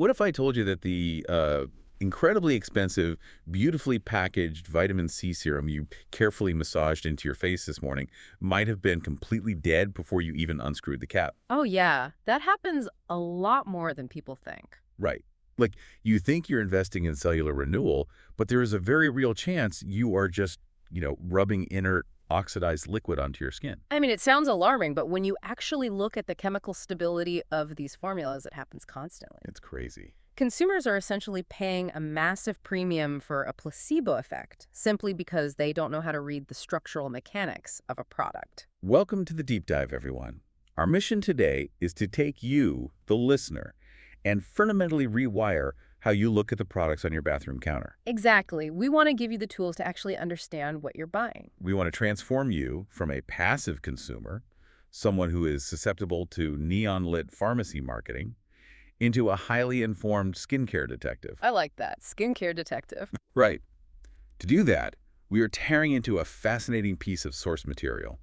What if I told you that the incredibly expensive, beautifully packaged vitamin C serum you carefully massaged into your face this morning might have been completely dead before you even unscrewed the cap? Oh, yeah. That happens a lot more than people think. Right. Like, you think you're investing in cellular renewal, but there is a very real chance you are just, rubbing inert oxidized liquid onto your skin. I mean, it sounds alarming, but when you actually look at the chemical stability of these formulas, it happens constantly. It's crazy. Consumers are essentially paying a massive premium for a placebo effect simply because they don't know how to read the structural mechanics of a product. Welcome to the Deep Dive, everyone. Our mission today is to take you, the listener, and fundamentally rewire how you look at the products on your bathroom counter. Exactly. We want to give you the tools to actually understand what you're buying. We want to transform you from a passive consumer, someone who is susceptible to neon-lit pharmacy marketing, into a highly informed skincare detective. I like that. Skincare detective. Right. To do that, we are tearing into a fascinating piece of source material.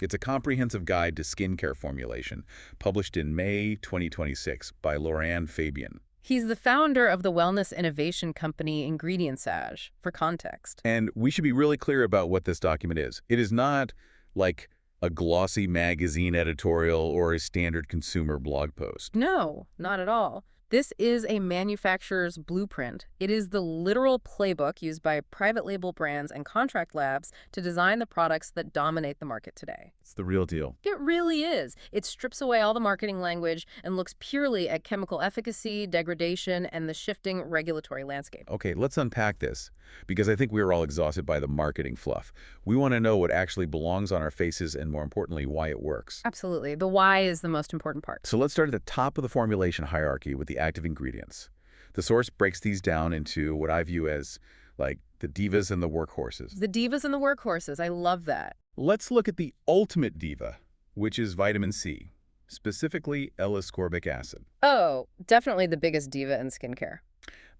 It's a comprehensive guide to skincare formulation, published in May 2026 by Laurent Fabian. He's the founder of the wellness innovation company Ingredientsage, for context. And we should be really clear about what this document is. It is not like a glossy magazine editorial or a standard consumer blog post. No, not at all. This is a manufacturer's blueprint. It is the literal playbook used by private label brands and contract labs to design the products that dominate the market today. It's the real deal. It really is. It strips away all the marketing language and looks purely at chemical efficacy, degradation, and the shifting regulatory landscape. Okay, let's unpack this, because I think we're all exhausted by the marketing fluff. We want to know what actually belongs on our faces and, more importantly, why it works. Absolutely. The why is the most important part. So let's start at the top of the formulation hierarchy with the active ingredients. The source breaks these down into what I view as, like, the divas and the workhorses. The divas and the workhorses. I love that. Let's look at the ultimate diva, which is vitamin C, specifically L-ascorbic acid. Oh, definitely the biggest diva in skincare.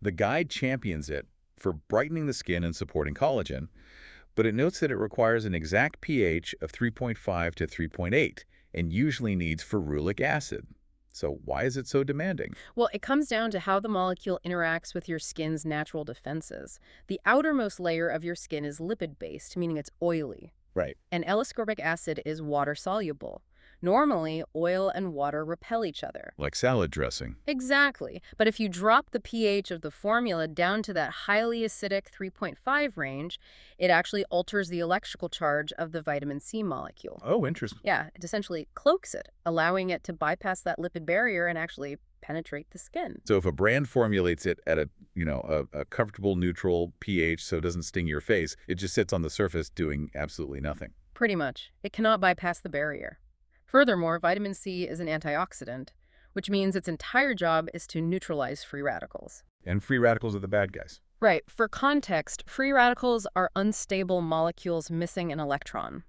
The guide champions it for brightening the skin and supporting collagen, but it notes that it requires an exact pH of 3.5 to 3.8 and usually needs ferulic acid. So why is it so demanding? Well, it comes down to how the molecule interacts with your skin's natural defenses. The outermost layer of your skin is lipid-based, meaning it's oily. Right. And L-ascorbic acid is water-soluble. Normally, oil and water repel each other. Like salad dressing. Exactly. But if you drop the pH of the formula down to that highly acidic 3.5 range, it actually alters the electrical charge of the vitamin C molecule. Oh, interesting. Yeah, it essentially cloaks it, allowing it to bypass that lipid barrier and actually penetrate the skin. So if a brand formulates it at a comfortable neutral pH so it doesn't sting your face, it just sits on the surface doing absolutely nothing. Pretty much. It cannot bypass the barrier. Furthermore, vitamin C is an antioxidant, which means its entire job is to neutralize free radicals. And free radicals are the bad guys. Right. For context, free radicals are unstable molecules missing an electron.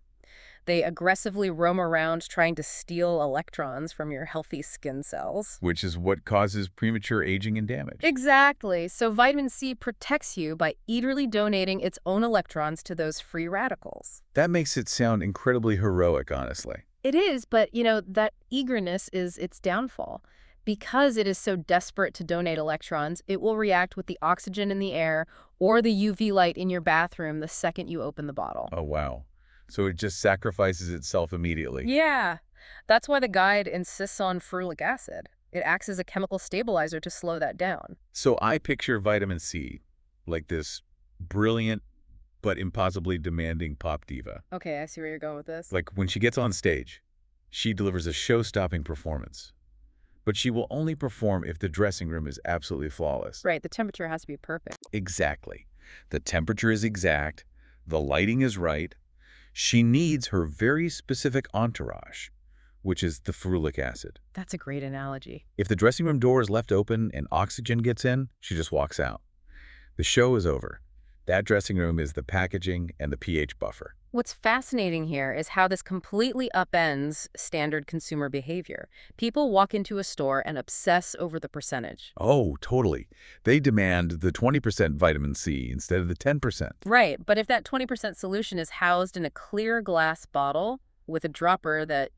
They aggressively roam around trying to steal electrons from your healthy skin cells. Which is what causes premature aging and damage. Exactly. So vitamin C protects you by eagerly donating its own electrons to those free radicals. That makes it sound incredibly heroic, honestly. It is, but, that eagerness is its downfall. Because it is so desperate to donate electrons, it will react with the oxygen in the air or the UV light in your bathroom the second you open the bottle. Oh, wow. So it just sacrifices itself immediately. Yeah. That's why the guide insists on ferulic acid. It acts as a chemical stabilizer to slow that down. So I picture vitamin C like this brilliant but impossibly demanding pop diva. Okay, I see where you're going with this. Like when she gets on stage, she delivers a show-stopping performance. But she will only perform if the dressing room is absolutely flawless. Right, the temperature has to be perfect. Exactly. The temperature is exact. The lighting is right. She needs her very specific entourage, which is the ferulic acid. That's a great analogy. If the dressing room door is left open and oxygen gets in, she just walks out. The show is over. That dressing room is the packaging and the pH buffer. What's fascinating here is how this completely upends standard consumer behavior. People walk into a store and obsess over the percentage. Oh, totally. They demand the 20% vitamin C instead of the 10%. Right, but if that 20% solution is housed in a clear glass bottle with a dropper that,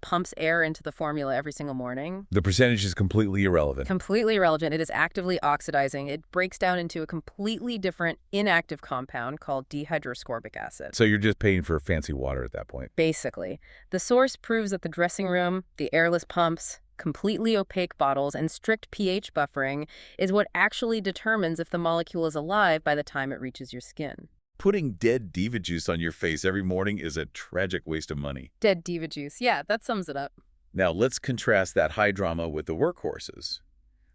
pumps air into the formula every single morning. The percentage is completely irrelevant. Completely irrelevant. It is actively oxidizing. It breaks down into a completely different inactive compound called dehydroascorbic acid. So you're just paying for fancy water at that point. Basically, the source proves that the dressing room, the airless pumps, completely opaque bottles, and strict pH buffering is what actually determines if the molecule is alive by the time it reaches your skin. Putting dead diva juice on your face every morning is a tragic waste of money. Dead diva juice. Yeah, that sums it up. Now let's contrast that high drama with the workhorses.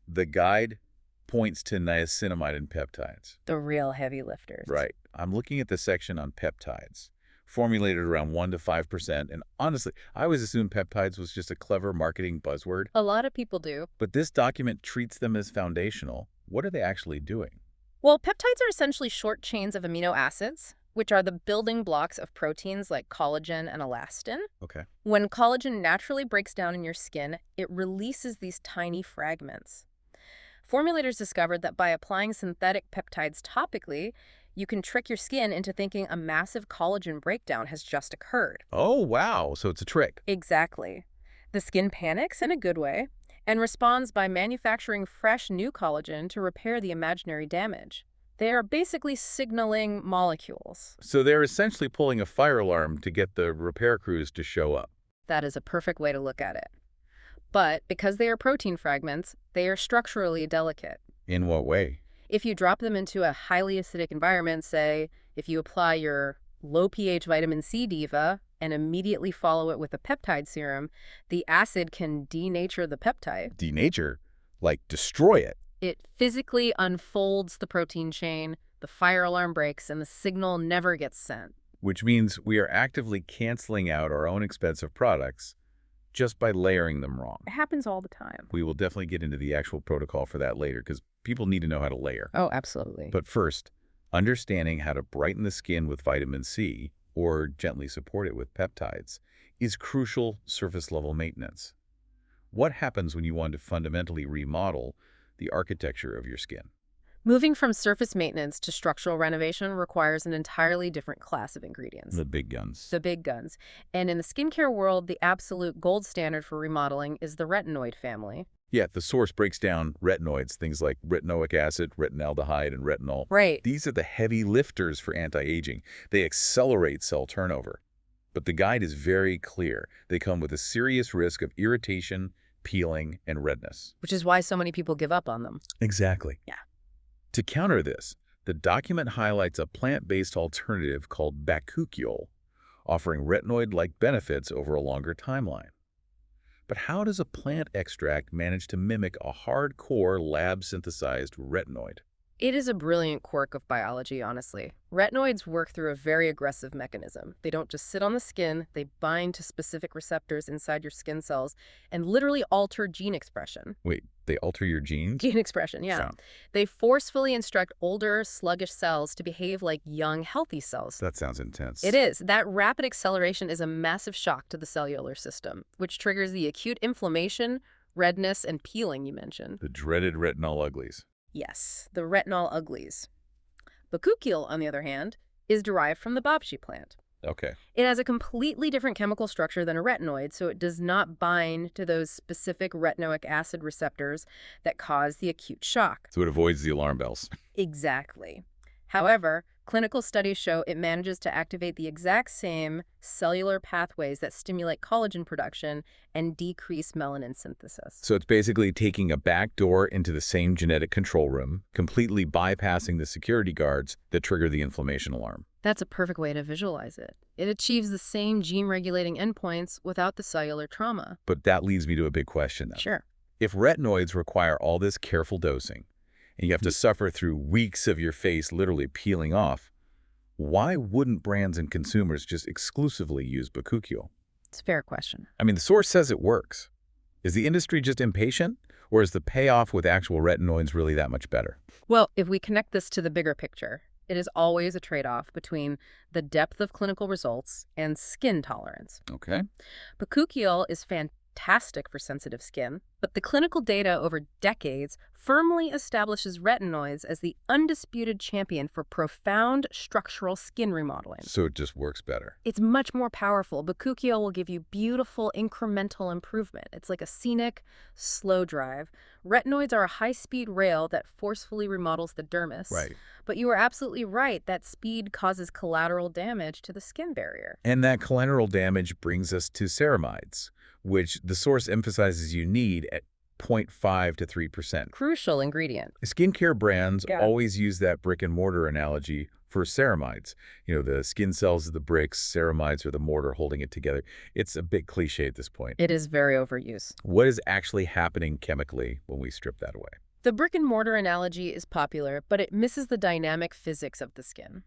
The guide points to niacinamide and peptides. The real heavy lifters. Right. I'm looking at the section on peptides, formulated around 1 to 5%, and honestly, I always assumed peptides was just a clever marketing buzzword. A lot of people do. But this document treats them as foundational. What are they actually doing? Well, peptides are essentially short chains of amino acids, which are the building blocks of proteins like collagen and elastin. Okay. When collagen naturally breaks down in your skin, it releases these tiny fragments. Formulators discovered that by applying synthetic peptides topically, you can trick your skin into thinking a massive collagen breakdown has just occurred. Oh, wow. So it's a trick. Exactly. The skin panics in a good way and responds by manufacturing fresh new collagen to repair the imaginary damage. They are basically signaling molecules. So they're essentially pulling a fire alarm to get the repair crews to show up. That is a perfect way to look at it. But because they are protein fragments, they are structurally delicate. In what way? If you drop them into a highly acidic environment, say, if you apply your low pH vitamin C diva and immediately follow it with a peptide serum, the acid can denature the peptide. Denature? Like destroy it? It physically unfolds the protein chain, the fire alarm breaks, and the signal never gets sent. Which means we are actively canceling out our own expensive products just by layering them wrong. It happens all the time. We will definitely get into the actual protocol for that later because people need to know how to layer. Oh, absolutely. But first, understanding how to brighten the skin with vitamin C or gently support it with peptides is crucial surface-level maintenance. What happens when you want to fundamentally remodel the architecture of your skin? Moving from surface maintenance to structural renovation requires an entirely different class of ingredients. The big guns. The big guns. And in the skincare world, the absolute gold standard for remodeling is the retinoid family. Yeah, the source breaks down retinoids, things like retinoic acid, retinaldehyde, and retinol. Right. These are the heavy lifters for anti-aging. They accelerate cell turnover. But the guide is very clear. They come with a serious risk of irritation, peeling, and redness. Which is why so many people give up on them. Exactly. Yeah. To counter this, the document highlights a plant-based alternative called bakuchiol, offering retinoid-like benefits over a longer timeline. But how does a plant extract manage to mimic a hardcore lab-synthesized retinoid? It is a brilliant quirk of biology, honestly. Retinoids work through a very aggressive mechanism. They don't just sit on the skin, they bind to specific receptors inside your skin cells and literally alter gene expression. Wait, they alter your genes? Gene expression, yeah. Sound. They forcefully instruct older, sluggish cells to behave like young, healthy cells. That sounds intense. It is. That rapid acceleration is a massive shock to the cellular system, which triggers the acute inflammation, redness, and peeling you mentioned. The dreaded retinol uglies. Yes, the retinol uglies. Bakuchiol, on the other hand, is derived from the babshi plant. Okay. It has a completely different chemical structure than a retinoid, so it does not bind to those specific retinoic acid receptors that cause the acute shock. So it avoids the alarm bells. Exactly. However, clinical studies show it manages to activate the exact same cellular pathways that stimulate collagen production and decrease melanin synthesis. So it's basically taking a back door into the same genetic control room, completely bypassing the security guards that trigger the inflammation alarm. That's a perfect way to visualize it. It achieves the same gene-regulating endpoints without the cellular trauma. But that leads me to a big question, though. Sure. If retinoids require all this careful dosing, and you have to suffer through weeks of your face literally peeling off, why wouldn't brands and consumers just exclusively use bakuchiol? It's a fair question. I mean, the source says it works. Is the industry just impatient, or is the payoff with actual retinoids really that much better? Well, if we connect this to the bigger picture, it is always a trade-off between the depth of clinical results and skin tolerance. Okay. Bakuchiol is fantastic for sensitive skin, But the clinical data over decades firmly establishes retinoids as the undisputed champion for profound structural skin remodeling. So it just works better. It's much more powerful. Bakuchiol will give you beautiful incremental improvement. It's like a scenic, slow drive. Retinoids are a high-speed rail that forcefully remodels the dermis. Right. But you are absolutely right that speed causes collateral damage to the skin barrier. And that collateral damage brings us to ceramides, which the source emphasizes you need at 0.5 to 3%. Crucial ingredient. Skincare brands always use that brick and mortar analogy for ceramides. You know, the skin cells are the bricks, ceramides are the mortar holding it together. It's a bit cliche at this point. It is very overused. What is actually happening chemically when we strip that away? The brick and mortar analogy is popular, but it misses the dynamic physics of the skin.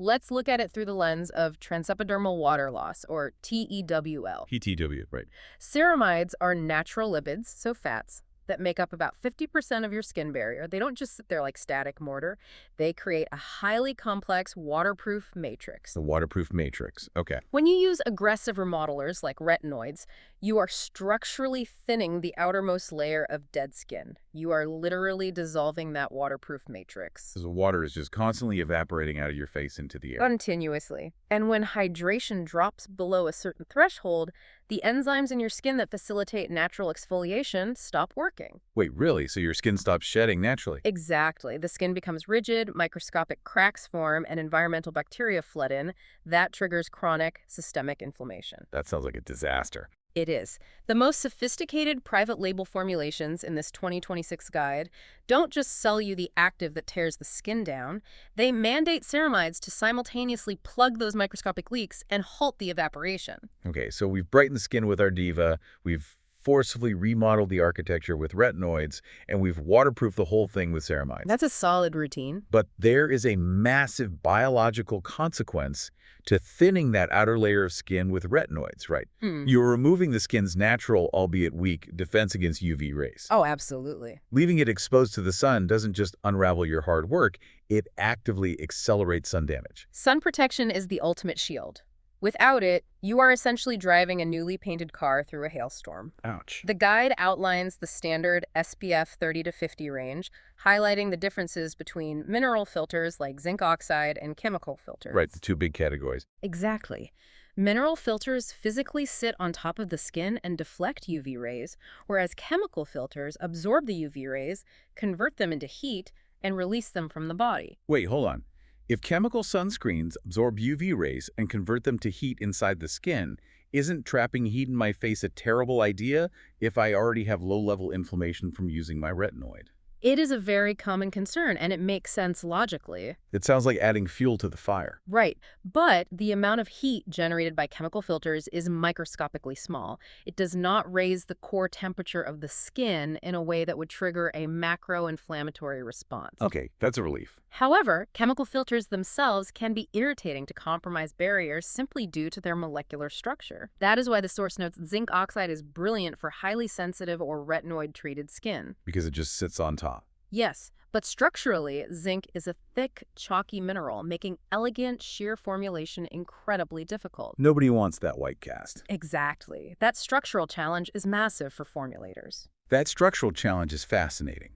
Let's look at it through the lens of transepidermal water loss, or TEWL. TEW, right. Ceramides are natural lipids, so fats, that make up about 50% of your skin barrier. They don't just sit there like static mortar. They create a highly complex waterproof matrix. The waterproof matrix. Okay. When you use aggressive remodelers like retinoids, you are structurally thinning the outermost layer of dead skin. You are literally dissolving that waterproof matrix. So the water is just constantly evaporating out of your face into the air. Continuously. And when hydration drops below a certain threshold, the enzymes in your skin that facilitate natural exfoliation stop working. Wait, really? So your skin stops shedding naturally? Exactly. The skin becomes rigid, microscopic cracks form, and environmental bacteria flood in. That triggers chronic systemic inflammation. That sounds like a disaster. It is. The most sophisticated private label formulations in this 2026 guide don't just sell you the active that tears the skin down. They mandate ceramides to simultaneously plug those microscopic leaks and halt the evaporation. Okay, so we've brightened the skin with our Diva, we've forcibly remodeled the architecture with retinoids, and we've waterproofed the whole thing with ceramides. That's a solid routine. But there is a massive biological consequence to thinning that outer layer of skin with retinoids, right? You're removing the skin's natural, albeit weak, defense against UV rays. Oh, absolutely. Leaving it exposed to the sun doesn't just unravel your hard work, it actively accelerates sun damage. Sun protection is the ultimate shield. Without it, you are essentially driving a newly painted car through a hailstorm. Ouch. The guide outlines the standard SPF 30 to 50 range, highlighting the differences between mineral filters like zinc oxide and chemical filters. Right, the two big categories. Exactly. Mineral filters physically sit on top of the skin and deflect UV rays, whereas chemical filters absorb the UV rays, convert them into heat, and release them from the body. Wait, hold on. If chemical sunscreens absorb UV rays and convert them to heat inside the skin, isn't trapping heat in my face a terrible idea if I already have low-level inflammation from using my retinoid? It is a very common concern, and it makes sense logically. It sounds like adding fuel to the fire. Right, but the amount of heat generated by chemical filters is microscopically small. It does not raise the core temperature of the skin in a way that would trigger a macro-inflammatory response. Okay, that's a relief. However, chemical filters themselves can be irritating to compromised barriers simply due to their molecular structure. That is why the source notes zinc oxide is brilliant for highly sensitive or retinoid-treated skin. Because it just sits on top. Yes, but structurally, zinc is a thick, chalky mineral, making elegant, sheer formulation incredibly difficult. Nobody wants that white cast. Exactly. That structural challenge is massive for formulators. That structural challenge is fascinating.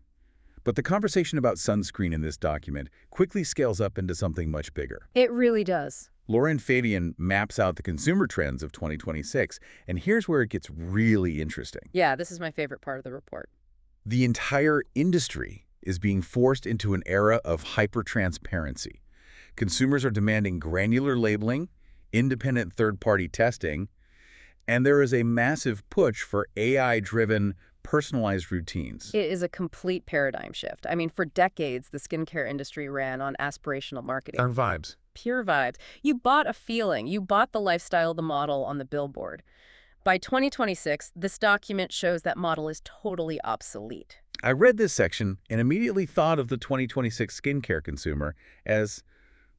But the conversation about sunscreen in this document quickly scales up into something much bigger. It really does. Lauren Fabian maps out the consumer trends of 2026, and here's where it gets really interesting. Yeah, this is my favorite part of the report. The entire industry is being forced into an era of hyper-transparency. Consumers are demanding granular labeling, independent third-party testing, and there is a massive push for AI-driven, personalized routines. It is a complete paradigm shift. I mean, for decades, the skincare industry ran on aspirational marketing. On vibes. Pure vibes. You bought a feeling. You bought the lifestyle, the model on the billboard. By 2026, this document shows that model is totally obsolete. I read this section and immediately thought of the 2026 skincare consumer as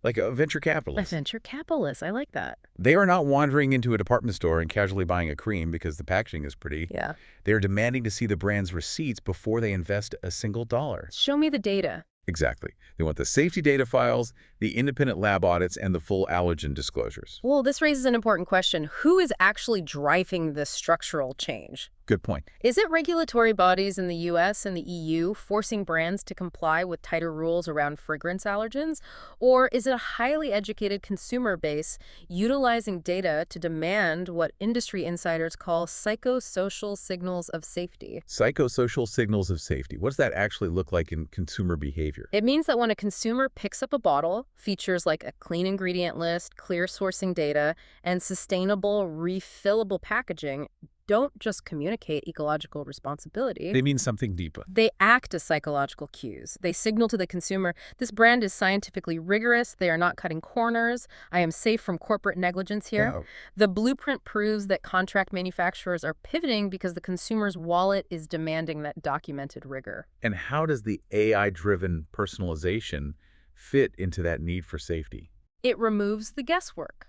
like a venture capitalist. A venture capitalist. I like that. They are not wandering into a department store and casually buying a cream because the packaging is pretty. Yeah. They are demanding to see the brand's receipts before they invest a single dollar. Show me the data. Exactly. They want the safety data files, the independent lab audits, and the full allergen disclosures. Well, this raises an important question. Who is actually driving this structural change? Good point. Is it regulatory bodies in the US and the EU forcing brands to comply with tighter rules around fragrance allergens? Or is it a highly educated consumer base utilizing data to demand what industry insiders call psychosocial signals of safety? Psychosocial signals of safety. What does that actually look like in consumer behavior? It means that when a consumer picks up a bottle, features like a clean ingredient list, clear sourcing data, and sustainable, refillable packaging don't just communicate ecological responsibility. They mean something deeper. They act as psychological cues. They signal to the consumer, this brand is scientifically rigorous, they are not cutting corners, I am safe from corporate negligence here. Oh. The blueprint proves that contract manufacturers are pivoting because the consumer's wallet is demanding that documented rigor. And how does the AI-driven personalization fit into that need for safety? It removes the guesswork.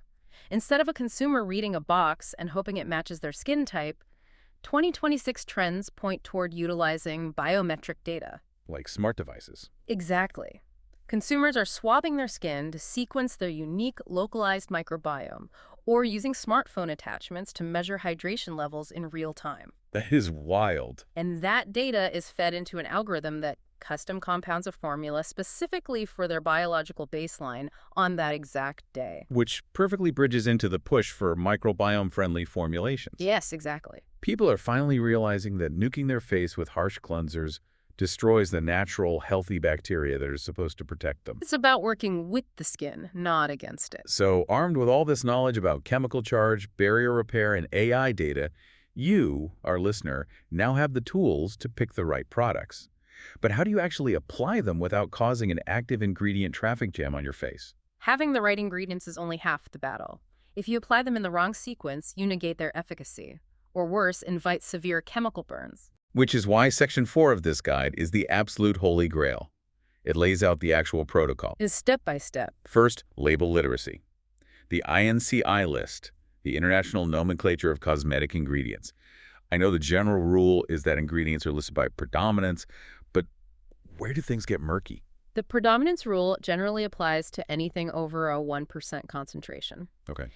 Instead of a consumer reading a box and hoping it matches their skin type, 2026 trends point toward utilizing biometric data. Like smart devices. Exactly. Consumers are swabbing their skin to sequence their unique localized microbiome, or using smartphone attachments to measure hydration levels in real time. That is wild. And that data is fed into an algorithm that custom compounds a formula specifically for their biological baseline on that exact day. Which perfectly bridges into the push for microbiome-friendly formulations. Yes, exactly. People are finally realizing that nuking their face with harsh cleansers destroys the natural, healthy bacteria that are supposed to protect them. It's about working with the skin, not against it. So, armed with all this knowledge about chemical charge, barrier repair, and AI data, you, our listener, now have the tools to pick the right products. But how do you actually apply them without causing an active ingredient traffic jam on your face? Having the right ingredients is only half the battle. If you apply them in the wrong sequence, you negate their efficacy. Or worse, invite severe chemical burns. Which is why Section 4 of this guide is the absolute holy grail. It lays out the actual protocol. Is step by step. First, label literacy. The INCI list, the International Nomenclature of Cosmetic Ingredients. I know the general rule is that ingredients are listed by predominance, but where do things get murky? The predominance rule generally applies to anything over a 1% concentration. Okay.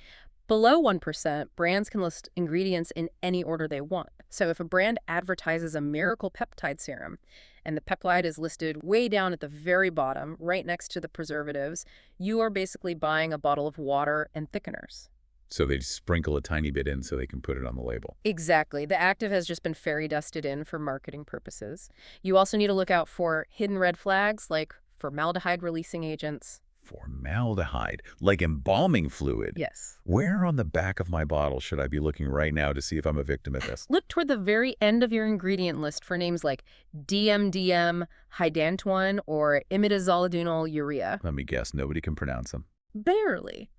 Below 1%, brands can list ingredients in any order they want. So if a brand advertises a miracle peptide serum, and the peptide is listed way down at the very bottom, right next to the preservatives, you are basically buying a bottle of water and thickeners. So they sprinkle a tiny bit in so they can put it on the label. Exactly. The active has just been fairy dusted in for marketing purposes. You also need to look out for hidden red flags like formaldehyde-releasing agents. Formaldehyde, like embalming fluid. Yes. Where on the back of my bottle should I be looking right now to see if I'm a victim of this? Look toward the very end of your ingredient list for names like DMDM, hydantoin, or imidazolidinyl urea. Let me guess, nobody can pronounce them. Barely.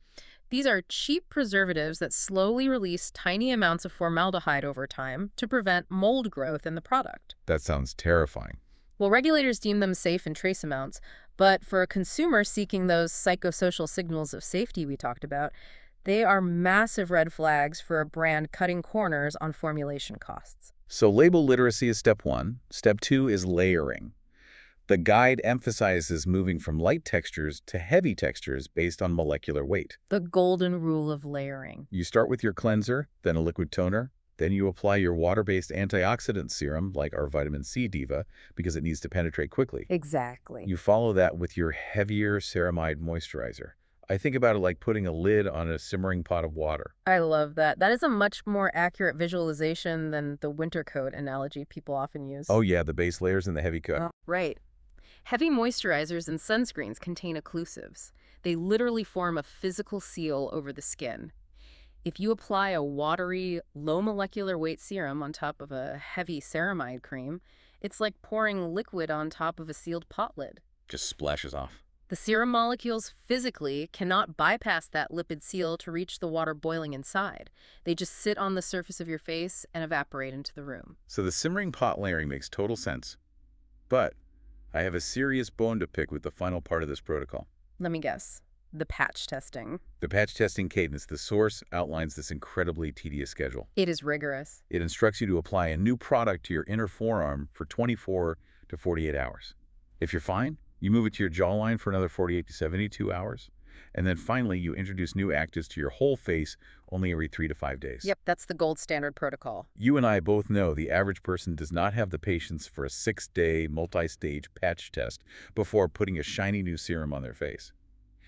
These are cheap preservatives that slowly release tiny amounts of formaldehyde over time to prevent mold growth in the product. That sounds terrifying. Well, regulators deem them safe in trace amounts, but for a consumer seeking those psychosocial signals of safety we talked about, they are massive red flags for a brand cutting corners on formulation costs. So label literacy is step 1. Step 2 is layering. The guide emphasizes moving from light textures to heavy textures based on molecular weight. The golden rule of layering. You start with your cleanser, then a liquid toner, then you apply your water-based antioxidant serum, like our vitamin C Diva, because it needs to penetrate quickly. Exactly. You follow that with your heavier ceramide moisturizer. I think about it like putting a lid on a simmering pot of water. I love that. That is a much more accurate visualization than the winter coat analogy people often use. Oh yeah, the base layers and the heavy coat. Right. Heavy moisturizers and sunscreens contain occlusives. They literally form a physical seal over the skin. If you apply a watery, low molecular weight serum on top of a heavy ceramide cream, it's like pouring liquid on top of a sealed pot lid. Just splashes off. The serum molecules physically cannot bypass that lipid seal to reach the water boiling inside. They just sit on the surface of your face and evaporate into the room. So the simmering pot layering makes total sense. But I have a serious bone to pick with the final part of this protocol. Let me guess. The patch testing. The patch testing cadence, the source, outlines this incredibly tedious schedule. It is rigorous. It instructs you to apply a new product to your inner forearm for 24 to 48 hours. If you're fine, you move it to your jawline for another 48 to 72 hours. And then finally, you introduce new actives to your whole face only every 3 to 5 days. Yep, that's the gold standard protocol. You and I both know the average person does not have the patience for a 6-day, multi-stage patch test before putting a shiny new serum on their face.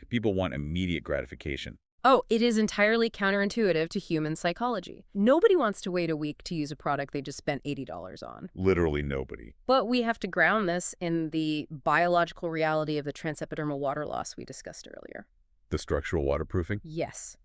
People want immediate gratification. Oh, it is entirely counterintuitive to human psychology. Nobody wants to wait a week to use a product they just spent $80 on. Literally nobody. But we have to ground this in the biological reality of the transepidermal water loss we discussed earlier. The structural waterproofing? Yes.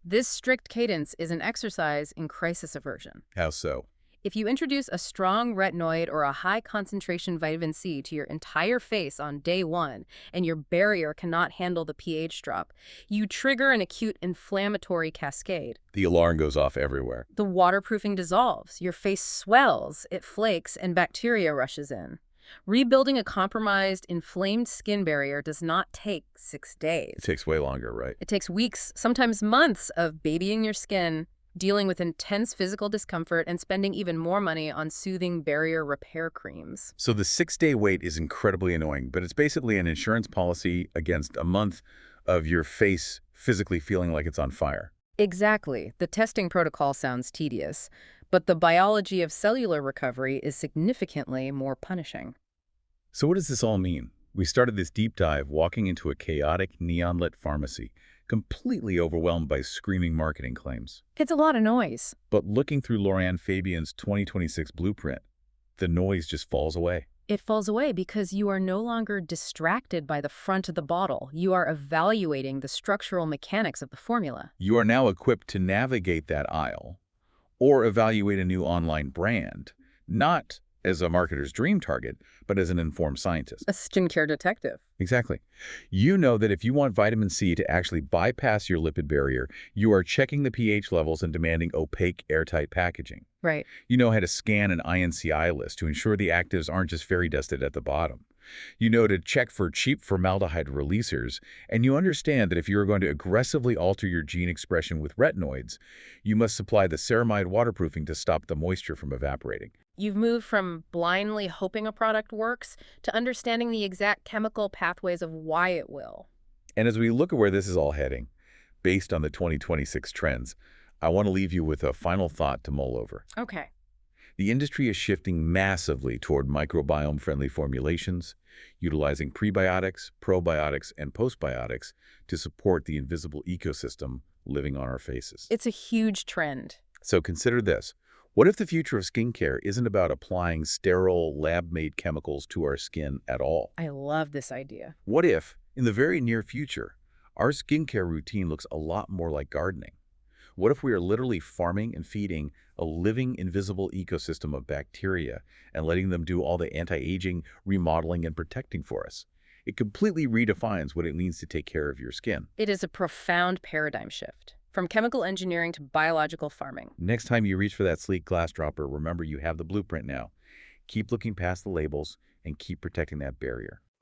This strict cadence is an exercise in crisis aversion. How so? If you introduce a strong retinoid or a high-concentration vitamin C to your entire face on day 1 and your barrier cannot handle the pH drop, you trigger an acute inflammatory cascade. The alarm goes off everywhere. The waterproofing dissolves, your face swells, it flakes, and bacteria rushes in. Rebuilding a compromised, inflamed skin barrier does not take 6 days. It takes way longer, right? It takes weeks, sometimes months, of babying your skin, dealing with intense physical discomfort, and spending even more money on soothing barrier repair creams. So the 6-day wait is incredibly annoying, but it's basically an insurance policy against a month of your face physically feeling like it's on fire. Exactly. The testing protocol sounds tedious, but the biology of cellular recovery is significantly more punishing. So what does this all mean? We started this deep dive walking into a chaotic, neon-lit pharmacy, completely overwhelmed by screaming marketing claims. It's a lot of noise. But looking through Laurent Fabian's 2026 blueprint, the noise just falls away. It falls away because you are no longer distracted by the front of the bottle. You are evaluating the structural mechanics of the formula. You are now equipped to navigate that aisle or evaluate a new online brand, not as a marketer's dream target, but as an informed scientist. A skincare detective. Exactly. You know that if you want vitamin C to actually bypass your lipid barrier, you are checking the pH levels and demanding opaque, airtight packaging. Right. You know how to scan an INCI list to ensure the actives aren't just fairy dusted at the bottom. You know to check for cheap formaldehyde releasers, and you understand that if you are going to aggressively alter your gene expression with retinoids, you must supply the ceramide waterproofing to stop the moisture from evaporating. You've moved from blindly hoping a product works to understanding the exact chemical pathways of why it will. And as we look at where this is all heading, based on the 2026 trends, I want to leave you with a final thought to mull over. Okay. The industry is shifting massively toward microbiome-friendly formulations, utilizing prebiotics, probiotics, and postbiotics to support the invisible ecosystem living on our faces. It's a huge trend. So consider this. What if the future of skincare isn't about applying sterile, lab-made chemicals to our skin at all? I love this idea. What if, in the very near future, our skincare routine looks a lot more like gardening? What if we are literally farming and feeding a living, invisible ecosystem of bacteria and letting them do all the anti-aging, remodeling, and protecting for us? It completely redefines what it means to take care of your skin. It is a profound paradigm shift, from chemical engineering to biological farming. Next time you reach for that sleek glass dropper, remember you have the blueprint now. Keep looking past the labels and keep protecting that barrier.